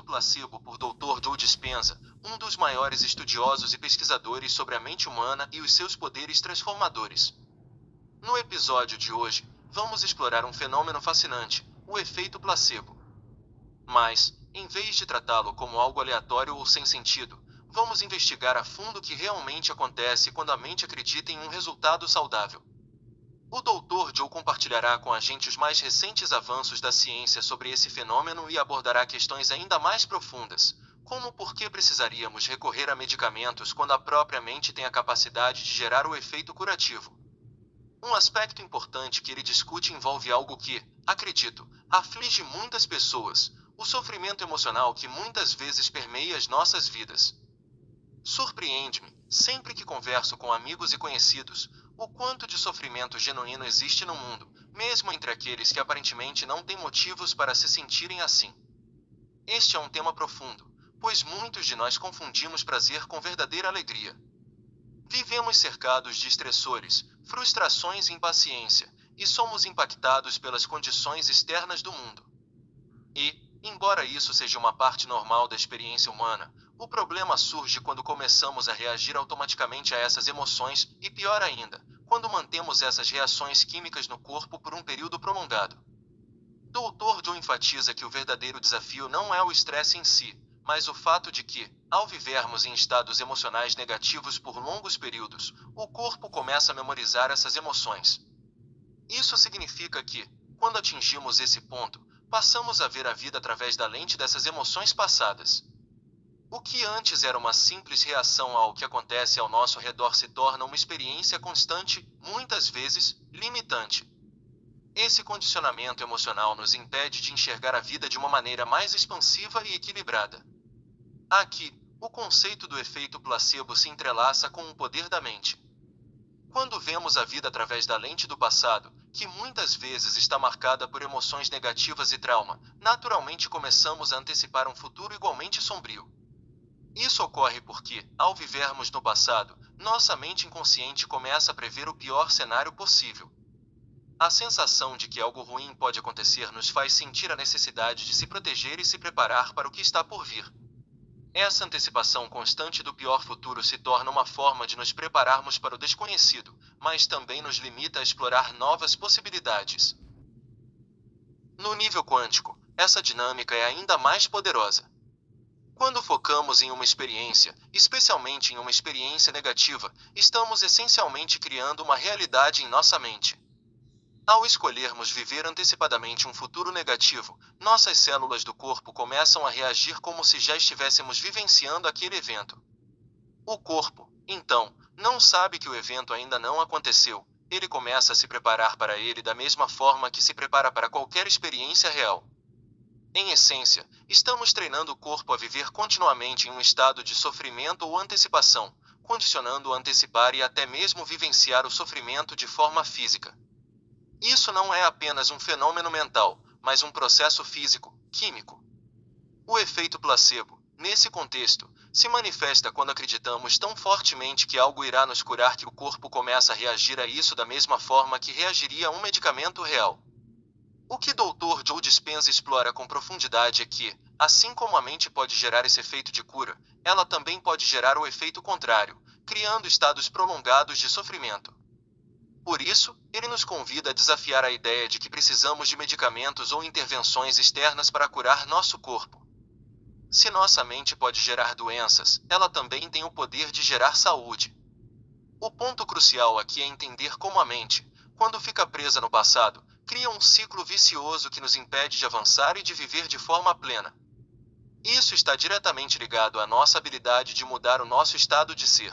placebo por Dr. Joe Dispenza, um dos maiores estudiosos e pesquisadores sobre a mente humana e os seus poderes transformadores. No episódio de hoje, vamos explorar um fenômeno fascinante, o efeito placebo. Mas, em vez de tratá-lo como algo aleatório ou sem sentido, vamos investigar a fundo o que realmente acontece quando a mente acredita em um resultado saudável. O Dr. Joe compartilhará com a gente os mais recentes avanços da ciência sobre esse fenômeno e abordará questões ainda mais profundas, como por que precisaríamos recorrer a medicamentos quando a própria mente tem a capacidade de gerar o efeito curativo. Um aspecto importante que ele discute envolve algo que, acredito, aflige muitas pessoas: o sofrimento emocional que muitas vezes permeia as nossas vidas. Surpreende-me, sempre que converso com amigos e conhecidos, o quanto de sofrimento genuíno existe no mundo, mesmo entre aqueles que aparentemente não têm motivos para se sentirem assim. Este é um tema profundo, pois muitos de nós confundimos prazer com verdadeira alegria. Vivemos cercados de estressores, frustrações e impaciência, e somos impactados pelas condições externas do mundo. E, embora isso seja uma parte normal da experiência humana, o problema surge quando começamos a reagir automaticamente a essas emoções e, pior ainda, quando mantemos essas reações químicas no corpo por um período prolongado. Dr. Joe enfatiza que o verdadeiro desafio não é o estresse em si, mas o fato de que, ao vivermos em estados emocionais negativos por longos períodos, o corpo começa a memorizar essas emoções. Isso significa que, quando atingimos esse ponto, passamos a ver a vida através da lente dessas emoções passadas. O que antes era uma simples reação ao que acontece ao nosso redor se torna uma experiência constante, muitas vezes, limitante. Esse condicionamento emocional nos impede de enxergar a vida de uma maneira mais expansiva e equilibrada. Aqui, o conceito do efeito placebo se entrelaça com o poder da mente. Quando vemos a vida através da lente do passado, que muitas vezes está marcada por emoções negativas e trauma, naturalmente começamos a antecipar um futuro igualmente sombrio. Isso ocorre porque, ao vivermos no passado, nossa mente inconsciente começa a prever o pior cenário possível. A sensação de que algo ruim pode acontecer nos faz sentir a necessidade de se proteger e se preparar para o que está por vir. Essa antecipação constante do pior futuro se torna uma forma de nos prepararmos para o desconhecido, mas também nos limita a explorar novas possibilidades. No nível quântico, essa dinâmica é ainda mais poderosa. Quando focamos em uma experiência, especialmente em uma experiência negativa, estamos essencialmente criando uma realidade em nossa mente. Ao escolhermos viver antecipadamente um futuro negativo, nossas células do corpo começam a reagir como se já estivéssemos vivenciando aquele evento. O corpo, então, não sabe que o evento ainda não aconteceu, ele começa a se preparar para ele da mesma forma que se prepara para qualquer experiência real. Em essência, estamos treinando o corpo a viver continuamente em um estado de sofrimento ou antecipação, condicionando-o a antecipar e até mesmo vivenciar o sofrimento de forma física. Isso não é apenas um fenômeno mental, mas um processo físico, químico. O efeito placebo, nesse contexto, se manifesta quando acreditamos tão fortemente que algo irá nos curar que o corpo começa a reagir a isso da mesma forma que reagiria a um medicamento real. O que Dr. Joe Dispenza explora com profundidade é que, assim como a mente pode gerar esse efeito de cura, ela também pode gerar o efeito contrário, criando estados prolongados de sofrimento. Por isso, ele nos convida a desafiar a ideia de que precisamos de medicamentos ou intervenções externas para curar nosso corpo. Se nossa mente pode gerar doenças, ela também tem o poder de gerar saúde. O ponto crucial aqui é entender como a mente, quando fica presa no passado, cria um ciclo vicioso que nos impede de avançar e de viver de forma plena. Isso está diretamente ligado à nossa habilidade de mudar o nosso estado de ser.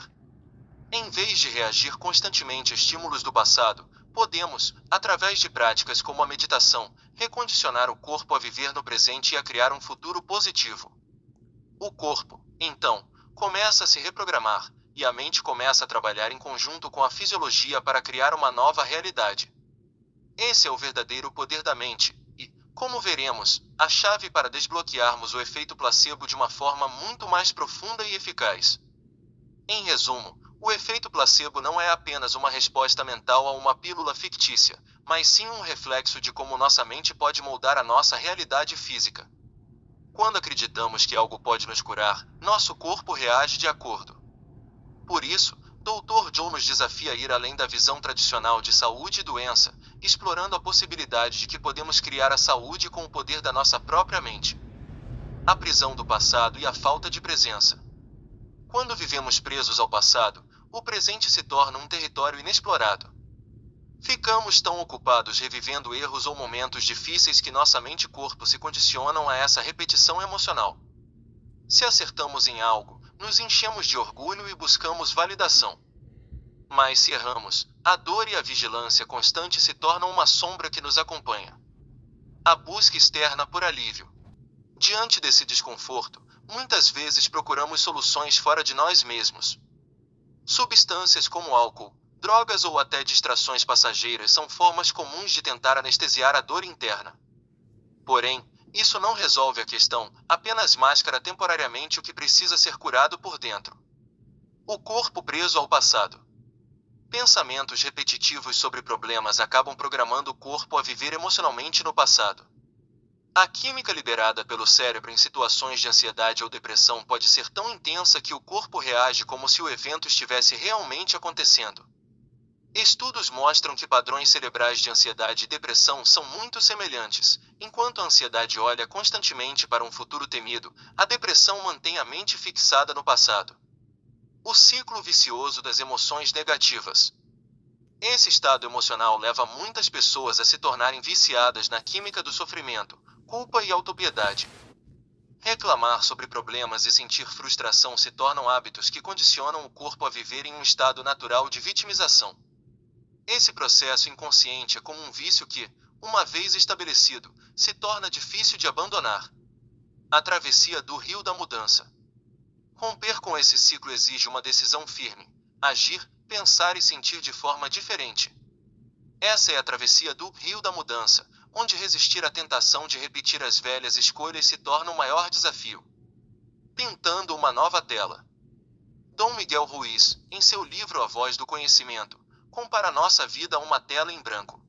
Em vez de reagir constantemente a estímulos do passado, podemos, através de práticas como a meditação, recondicionar o corpo a viver no presente e a criar um futuro positivo. O corpo, então, começa a se reprogramar, e a mente começa a trabalhar em conjunto com a fisiologia para criar uma nova realidade. Esse é o verdadeiro poder da mente, e, como veremos, a chave para desbloquearmos o efeito placebo de uma forma muito mais profunda e eficaz. Em resumo, o efeito placebo não é apenas uma resposta mental a uma pílula fictícia, mas sim um reflexo de como nossa mente pode moldar a nossa realidade física. Quando acreditamos que algo pode nos curar, nosso corpo reage de acordo. Por isso, Dr. Joe nos desafia a ir além da visão tradicional de saúde e doença, explorando a possibilidade de que podemos criar a saúde com o poder da nossa própria mente. A prisão do passado e a falta de presença. Quando vivemos presos ao passado, o presente se torna um território inexplorado. Ficamos tão ocupados revivendo erros ou momentos difíceis que nossa mente e corpo se condicionam a essa repetição emocional. Se acertamos em algo, nos enchemos de orgulho e buscamos validação. Mas se erramos, a dor e a vigilância constante se tornam uma sombra que nos acompanha. A busca externa por alívio. Diante desse desconforto, muitas vezes procuramos soluções fora de nós mesmos. Substâncias como álcool, drogas ou até distrações passageiras são formas comuns de tentar anestesiar a dor interna. Porém, isso não resolve a questão, apenas mascara temporariamente o que precisa ser curado por dentro. O corpo preso ao passado. Pensamentos repetitivos sobre problemas acabam programando o corpo a viver emocionalmente no passado. A química liberada pelo cérebro em situações de ansiedade ou depressão pode ser tão intensa que o corpo reage como se o evento estivesse realmente acontecendo. Estudos mostram que padrões cerebrais de ansiedade e depressão são muito semelhantes. Enquanto a ansiedade olha constantemente para um futuro temido, a depressão mantém a mente fixada no passado. O ciclo vicioso das emoções negativas. Esse estado emocional leva muitas pessoas a se tornarem viciadas na química do sofrimento, culpa e autopiedade. Reclamar sobre problemas e sentir frustração se tornam hábitos que condicionam o corpo a viver em um estado natural de vitimização. Esse processo inconsciente é como um vício que, uma vez estabelecido, se torna difícil de abandonar. A travessia do rio da mudança. Romper com esse ciclo exige uma decisão firme, agir, pensar e sentir de forma diferente. Essa é a travessia do rio da mudança, onde resistir à tentação de repetir as velhas escolhas se torna o maior desafio. Pintando uma nova tela. Dom Miguel Ruiz, em seu livro A Voz do Conhecimento, compara nossa vida a uma tela em branco.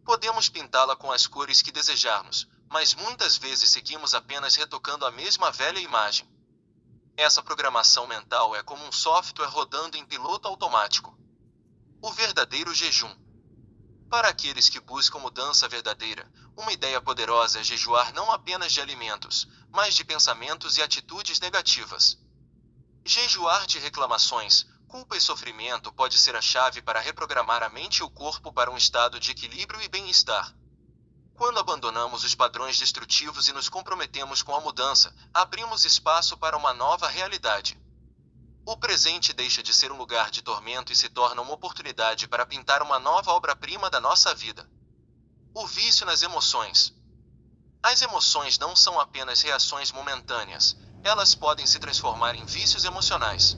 Podemos pintá-la com as cores que desejarmos, mas muitas vezes seguimos apenas retocando a mesma velha imagem. Essa programação mental é como um software rodando em piloto automático. O verdadeiro jejum. Para aqueles que buscam mudança verdadeira, uma ideia poderosa é jejuar não apenas de alimentos, mas de pensamentos e atitudes negativas. Jejuar de reclamações, culpa e sofrimento pode ser a chave para reprogramar a mente e o corpo para um estado de equilíbrio e bem-estar. Quando abandonamos os padrões destrutivos e nos comprometemos com a mudança, abrimos espaço para uma nova realidade. O presente deixa de ser um lugar de tormento e se torna uma oportunidade para pintar uma nova obra-prima da nossa vida. O vício nas emoções. As emoções não são apenas reações momentâneas, elas podem se transformar em vícios emocionais.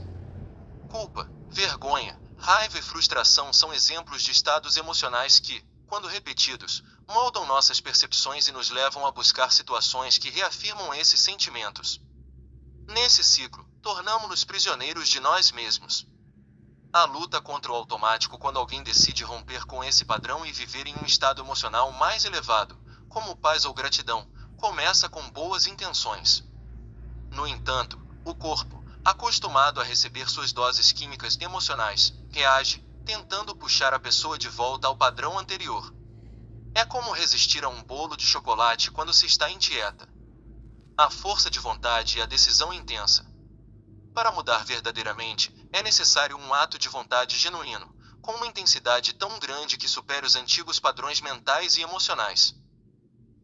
Culpa, vergonha, raiva e frustração são exemplos de estados emocionais que, quando repetidos, moldam nossas percepções e nos levam a buscar situações que reafirmam esses sentimentos. Nesse ciclo, tornamo-nos prisioneiros de nós mesmos. A luta contra o automático quando alguém decide romper com esse padrão e viver em um estado emocional mais elevado, como paz ou gratidão, começa com boas intenções. No entanto, o corpo, acostumado a receber suas doses químicas emocionais, reage, tentando puxar a pessoa de volta ao padrão anterior. É como resistir a um bolo de chocolate quando se está em dieta. A força de vontade e a decisão intensa. Para mudar verdadeiramente, é necessário um ato de vontade genuíno, com uma intensidade tão grande que supere os antigos padrões mentais e emocionais.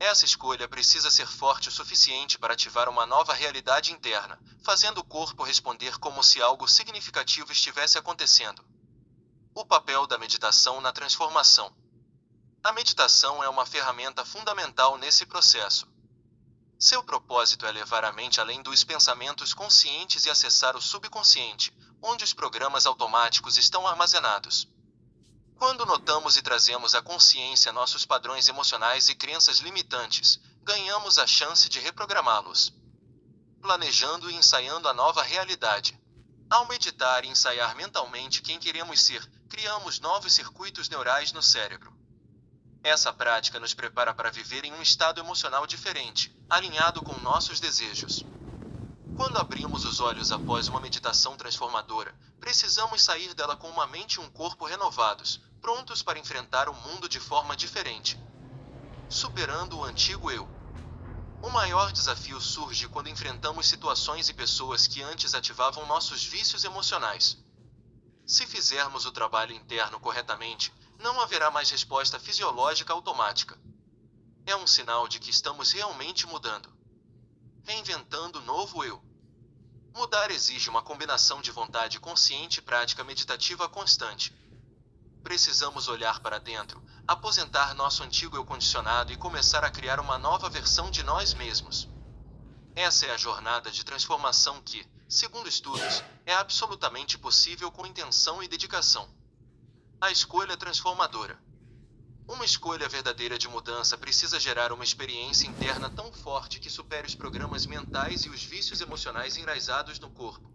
Essa escolha precisa ser forte o suficiente para ativar uma nova realidade interna, fazendo o corpo responder como se algo significativo estivesse acontecendo. O papel da meditação na transformação. A meditação é uma ferramenta fundamental nesse processo. Seu propósito é levar a mente além dos pensamentos conscientes e acessar o subconsciente, onde os programas automáticos estão armazenados. Quando notamos e trazemos à consciência nossos padrões emocionais e crenças limitantes, ganhamos a chance de reprogramá-los. Planejando e ensaiando a nova realidade. Ao meditar e ensaiar mentalmente quem queremos ser, criamos novos circuitos neurais no cérebro. Essa prática nos prepara para viver em um estado emocional diferente, alinhado com nossos desejos. Quando abrimos os olhos após uma meditação transformadora, precisamos sair dela com uma mente e um corpo renovados, prontos para enfrentar o mundo de forma diferente. Superando o antigo eu. O maior desafio surge quando enfrentamos situações e pessoas que antes ativavam nossos vícios emocionais. Se fizermos o trabalho interno corretamente, não haverá mais resposta fisiológica automática. É um sinal de que estamos realmente mudando. Reinventando o novo eu. Mudar exige uma combinação de vontade consciente e prática meditativa constante. Precisamos olhar para dentro, aposentar nosso antigo eu condicionado e começar a criar uma nova versão de nós mesmos. Essa é a jornada de transformação que, segundo estudos, é absolutamente possível com intenção e dedicação. A escolha transformadora. Uma escolha verdadeira de mudança precisa gerar uma experiência interna tão forte que supere os programas mentais e os vícios emocionais enraizados no corpo.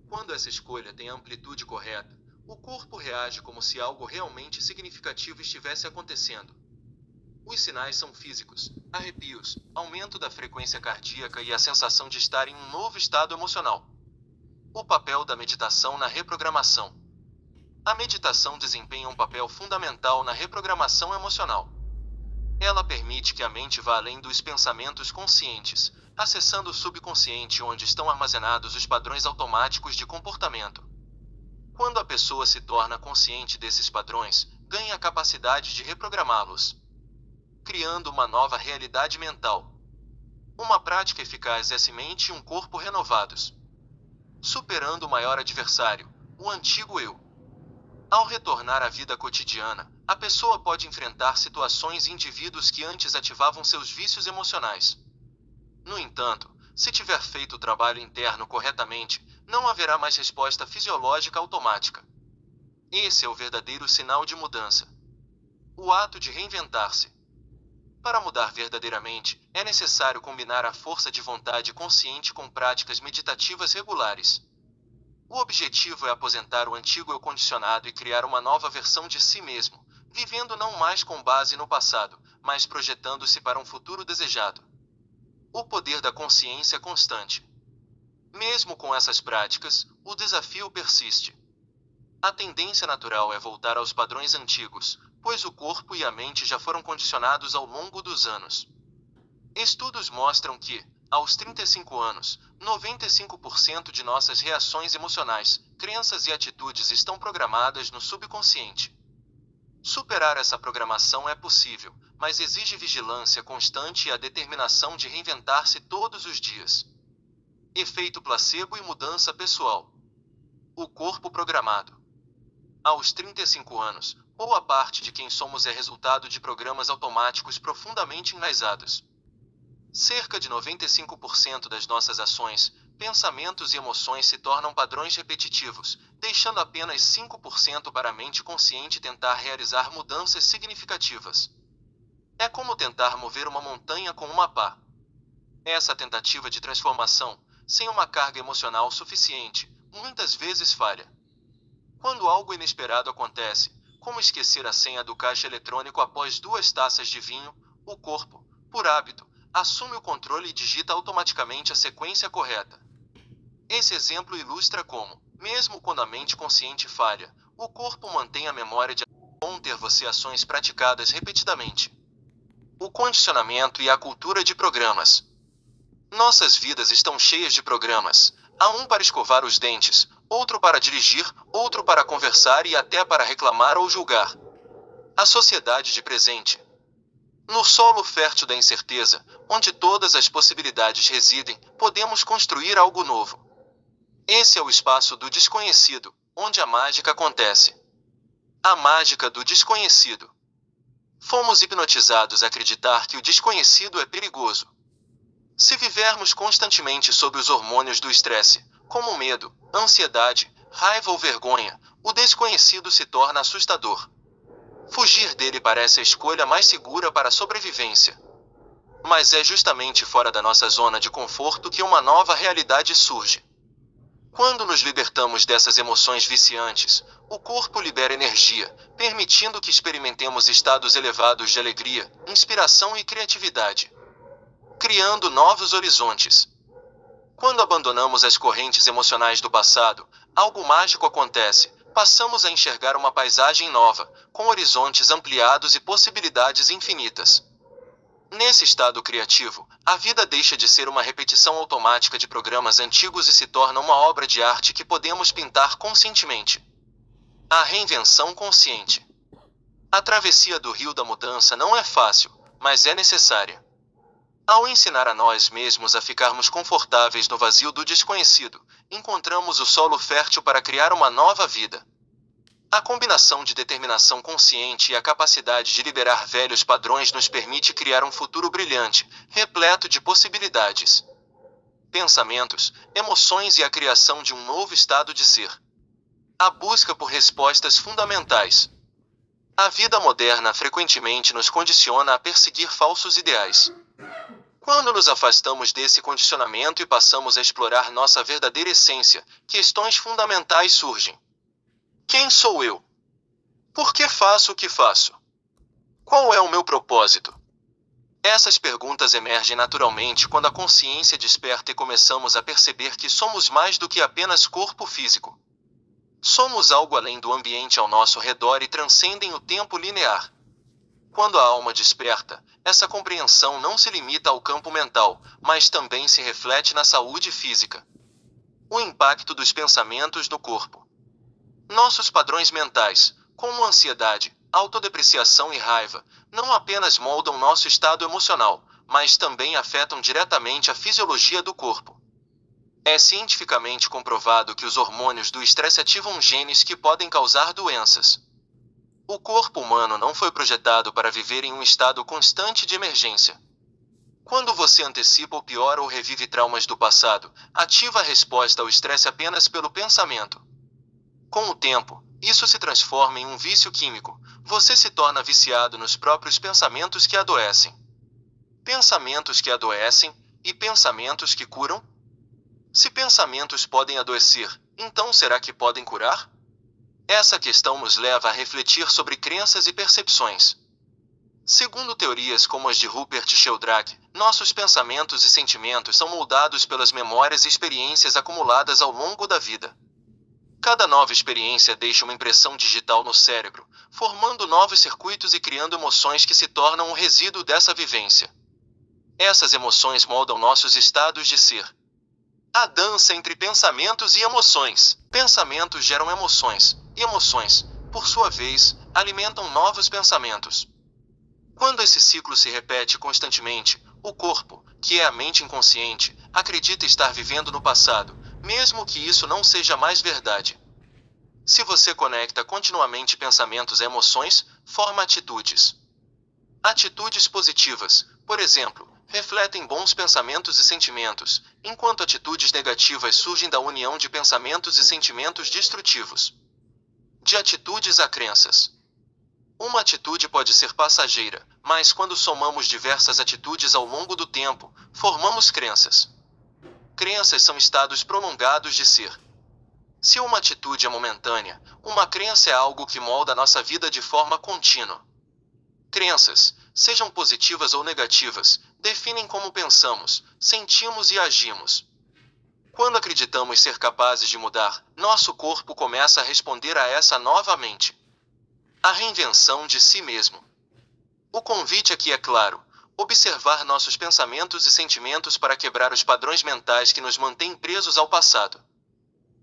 Quando essa escolha tem a amplitude correta, o corpo reage como se algo realmente significativo estivesse acontecendo. Os sinais são físicos: arrepios, aumento da frequência cardíaca e a sensação de estar em um novo estado emocional. O papel da meditação na reprogramação. A meditação desempenha um papel fundamental na reprogramação emocional. Ela permite que a mente vá além dos pensamentos conscientes, acessando o subconsciente onde estão armazenados os padrões automáticos de comportamento. Quando a pessoa se torna consciente desses padrões, ganha a capacidade de reprogramá-los, criando uma nova realidade mental. Uma prática eficaz é a mente e um corpo renovados. Superando o maior adversário, o antigo eu. Ao retornar à vida cotidiana, a pessoa pode enfrentar situações e indivíduos que antes ativavam seus vícios emocionais. No entanto, se tiver feito o trabalho interno corretamente, não haverá mais resposta fisiológica automática. Esse é o verdadeiro sinal de mudança. O ato de reinventar-se. Para mudar verdadeiramente, é necessário combinar a força de vontade consciente com práticas meditativas regulares. O objetivo é aposentar o antigo eu condicionado e criar uma nova versão de si mesmo, vivendo não mais com base no passado, mas projetando-se para um futuro desejado. O poder da consciência constante. Mesmo com essas práticas, o desafio persiste. A tendência natural é voltar aos padrões antigos, pois o corpo e a mente já foram condicionados ao longo dos anos. Estudos mostram que, aos 35 anos, 95% de nossas reações emocionais, crenças e atitudes estão programadas no subconsciente. Superar essa programação é possível, mas exige vigilância constante e a determinação de reinventar-se todos os dias. Efeito placebo e mudança pessoal. O corpo programado. Aos 35 anos, boa parte de quem somos é resultado de programas automáticos profundamente enraizados. Cerca de 95% das nossas ações, pensamentos e emoções se tornam padrões repetitivos, deixando apenas 5% para a mente consciente tentar realizar mudanças significativas. É como tentar mover uma montanha com uma pá. Essa tentativa de transformação, sem uma carga emocional suficiente, muitas vezes falha. Quando algo inesperado acontece, como esquecer a senha do caixa eletrônico após 2 taças de vinho, o corpo, por hábito, assume o controle e digita automaticamente a sequência correta. Esse exemplo ilustra como, mesmo quando a mente consciente falha, o corpo mantém a memória de conter você ações praticadas repetidamente. O condicionamento e a cultura de programas. Nossas vidas estão cheias de programas. Há um para escovar os dentes, outro para dirigir, outro para conversar e até para reclamar ou julgar. A sociedade de presente. No solo fértil da incerteza, onde todas as possibilidades residem, podemos construir algo novo. Esse é o espaço do desconhecido, onde a mágica acontece. A mágica do desconhecido. Fomos hipnotizados a acreditar que o desconhecido é perigoso. Se vivermos constantemente sob os hormônios do estresse, como medo, ansiedade, raiva ou vergonha, o desconhecido se torna assustador. Fugir dele parece a escolha mais segura para a sobrevivência. Mas é justamente fora da nossa zona de conforto que uma nova realidade surge. Quando nos libertamos dessas emoções viciantes, o corpo libera energia, permitindo que experimentemos estados elevados de alegria, inspiração e criatividade, criando novos horizontes. Quando abandonamos as correntes emocionais do passado, algo mágico acontece. Passamos a enxergar uma paisagem nova, com horizontes ampliados e possibilidades infinitas. Nesse estado criativo, a vida deixa de ser uma repetição automática de programas antigos e se torna uma obra de arte que podemos pintar conscientemente. A reinvenção consciente. A travessia do rio da mudança não é fácil, mas é necessária. Ao ensinar a nós mesmos a ficarmos confortáveis no vazio do desconhecido, encontramos o solo fértil para criar uma nova vida. A combinação de determinação consciente e a capacidade de liberar velhos padrões nos permite criar um futuro brilhante, repleto de possibilidades, pensamentos, emoções e a criação de um novo estado de ser. A busca por respostas fundamentais. A vida moderna frequentemente nos condiciona a perseguir falsos ideais. Quando nos afastamos desse condicionamento e passamos a explorar nossa verdadeira essência, questões fundamentais surgem. Quem sou eu? Por que faço o que faço? Qual é o meu propósito? Essas perguntas emergem naturalmente quando a consciência desperta e começamos a perceber que somos mais do que apenas corpo físico. Somos algo além do ambiente ao nosso redor e transcendem o tempo linear. Quando a alma desperta, essa compreensão não se limita ao campo mental, mas também se reflete na saúde física. O impacto dos pensamentos no corpo. Nossos padrões mentais, como ansiedade, autodepreciação e raiva, não apenas moldam nosso estado emocional, mas também afetam diretamente a fisiologia do corpo. É cientificamente comprovado que os hormônios do estresse ativam genes que podem causar doenças. O corpo humano não foi projetado para viver em um estado constante de emergência. Quando você antecipa o pior ou revive traumas do passado, ativa a resposta ao estresse apenas pelo pensamento. Com o tempo, isso se transforma em um vício químico. Você se torna viciado nos próprios pensamentos que adoecem. Pensamentos que adoecem e pensamentos que curam? Se pensamentos podem adoecer, então será que podem curar? Essa questão nos leva a refletir sobre crenças e percepções. Segundo teorias como as de Rupert Sheldrake, nossos pensamentos e sentimentos são moldados pelas memórias e experiências acumuladas ao longo da vida. Cada nova experiência deixa uma impressão digital no cérebro, formando novos circuitos e criando emoções que se tornam um resíduo dessa vivência. Essas emoções moldam nossos estados de ser. A dança entre pensamentos e emoções. Pensamentos geram emoções, e emoções, por sua vez, alimentam novos pensamentos. Quando esse ciclo se repete constantemente, o corpo, que é a mente inconsciente, acredita estar vivendo no passado, mesmo que isso não seja mais verdade. Se você conecta continuamente pensamentos a emoções, forma atitudes. Atitudes positivas, por exemplo, refletem bons pensamentos e sentimentos, enquanto atitudes negativas surgem da união de pensamentos e sentimentos destrutivos. De atitudes a crenças. Uma atitude pode ser passageira, mas quando somamos diversas atitudes ao longo do tempo, formamos crenças. Crenças são estados prolongados de ser. Se uma atitude é momentânea, uma crença é algo que molda nossa vida de forma contínua. Crenças, sejam positivas ou negativas, definem como pensamos, sentimos e agimos. Quando acreditamos ser capazes de mudar, nosso corpo começa a responder a essa nova mente. A reinvenção de si mesmo. O convite aqui é claro: observar nossos pensamentos e sentimentos para quebrar os padrões mentais que nos mantêm presos ao passado.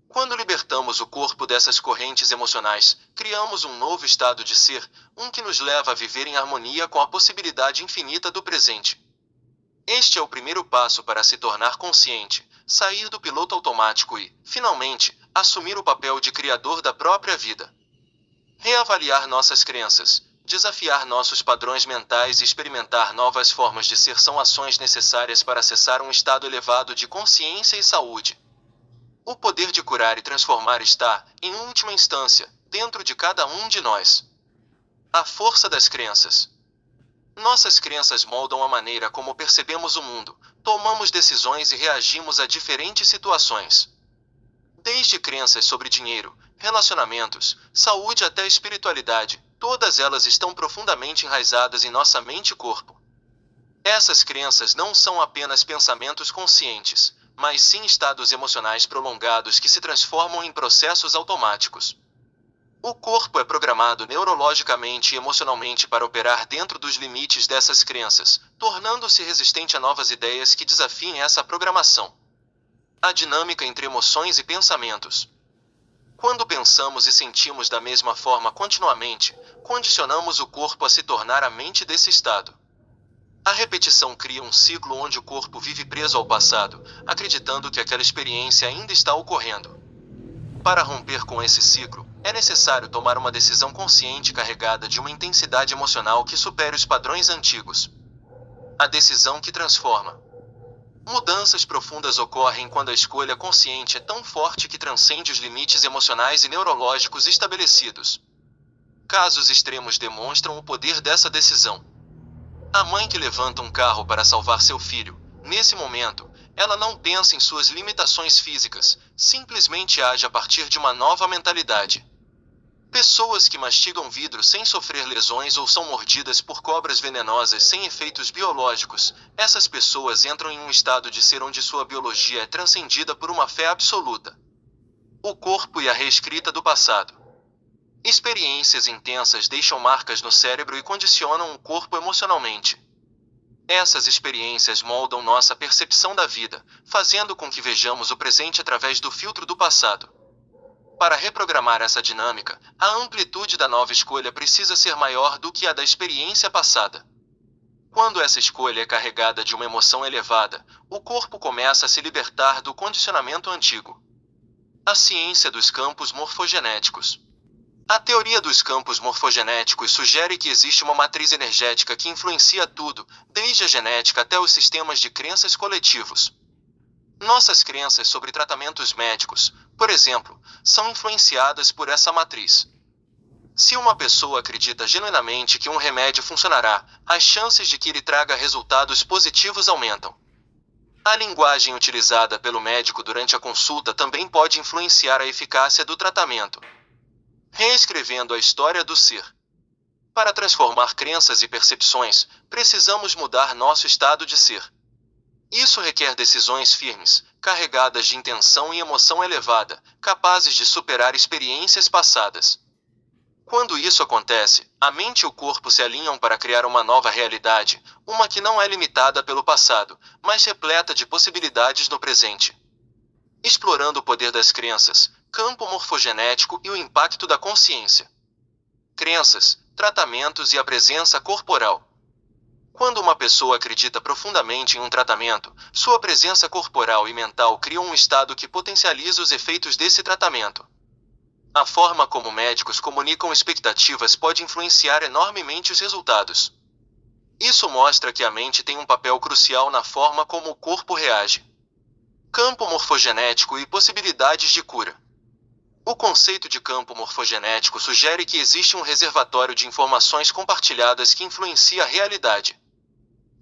Quando libertamos o corpo dessas correntes emocionais, criamos um novo estado de ser, um que nos leva a viver em harmonia com a possibilidade infinita do presente. Este é o primeiro passo para se tornar consciente, sair do piloto automático e, finalmente, assumir o papel de criador da própria vida. Reavaliar nossas crenças, desafiar nossos padrões mentais e experimentar novas formas de ser são ações necessárias para acessar um estado elevado de consciência e saúde. O poder de curar e transformar está, em última instância, dentro de cada um de nós. A força das crenças. Nossas crenças moldam a maneira como percebemos o mundo, tomamos decisões e reagimos a diferentes situações. Desde crenças sobre dinheiro, relacionamentos, saúde até espiritualidade, todas elas estão profundamente enraizadas em nossa mente e corpo. Essas crenças não são apenas pensamentos conscientes, mas sim estados emocionais prolongados que se transformam em processos automáticos. O corpo é programado neurologicamente e emocionalmente para operar dentro dos limites dessas crenças, tornando-se resistente a novas ideias que desafiem essa programação. A dinâmica entre emoções e pensamentos. Quando pensamos e sentimos da mesma forma continuamente, condicionamos o corpo a se tornar a mente desse estado. A repetição cria um ciclo onde o corpo vive preso ao passado, acreditando que aquela experiência ainda está ocorrendo. Para romper com esse ciclo, é necessário tomar uma decisão consciente carregada de uma intensidade emocional que supere os padrões antigos. A decisão que transforma. Mudanças profundas ocorrem quando a escolha consciente é tão forte que transcende os limites emocionais e neurológicos estabelecidos. Casos extremos demonstram o poder dessa decisão. A mãe que levanta um carro para salvar seu filho, nesse momento, ela não pensa em suas limitações físicas, simplesmente age a partir de uma nova mentalidade. Pessoas que mastigam vidro sem sofrer lesões ou são mordidas por cobras venenosas sem efeitos biológicos, essas pessoas entram em um estado de ser onde sua biologia é transcendida por uma fé absoluta. O corpo e a reescrita do passado. Experiências intensas deixam marcas no cérebro e condicionam o corpo emocionalmente. Essas experiências moldam nossa percepção da vida, fazendo com que vejamos o presente através do filtro do passado. Para reprogramar essa dinâmica, a amplitude da nova escolha precisa ser maior do que a da experiência passada. Quando essa escolha é carregada de uma emoção elevada, o corpo começa a se libertar do condicionamento antigo. A ciência dos campos morfogenéticos. A teoria dos campos morfogenéticos sugere que existe uma matriz energética que influencia tudo, desde a genética até os sistemas de crenças coletivos. Nossas crenças sobre tratamentos médicos, por exemplo, são influenciadas por essa matriz. Se uma pessoa acredita genuinamente que um remédio funcionará, as chances de que ele traga resultados positivos aumentam. A linguagem utilizada pelo médico durante a consulta também pode influenciar a eficácia do tratamento. Reescrevendo a história do ser. Para transformar crenças e percepções, precisamos mudar nosso estado de ser. Isso requer decisões firmes, carregadas de intenção e emoção elevada, capazes de superar experiências passadas. Quando isso acontece, a mente e o corpo se alinham para criar uma nova realidade, uma que não é limitada pelo passado, mas repleta de possibilidades no presente. Explorando o poder das crenças, campo morfogenético e o impacto da consciência. Crenças, tratamentos e a presença corporal. Quando uma pessoa acredita profundamente em um tratamento, sua presença corporal e mental criam um estado que potencializa os efeitos desse tratamento. A forma como médicos comunicam expectativas pode influenciar enormemente os resultados. Isso mostra que a mente tem um papel crucial na forma como o corpo reage. Campo morfogenético e possibilidades de cura. O conceito de campo morfogenético sugere que existe um reservatório de informações compartilhadas que influencia a realidade.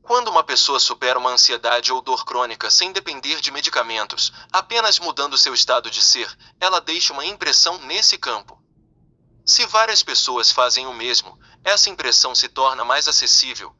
Quando uma pessoa supera uma ansiedade ou dor crônica sem depender de medicamentos, apenas mudando seu estado de ser, ela deixa uma impressão nesse campo. Se várias pessoas fazem o mesmo, essa impressão se torna mais acessível,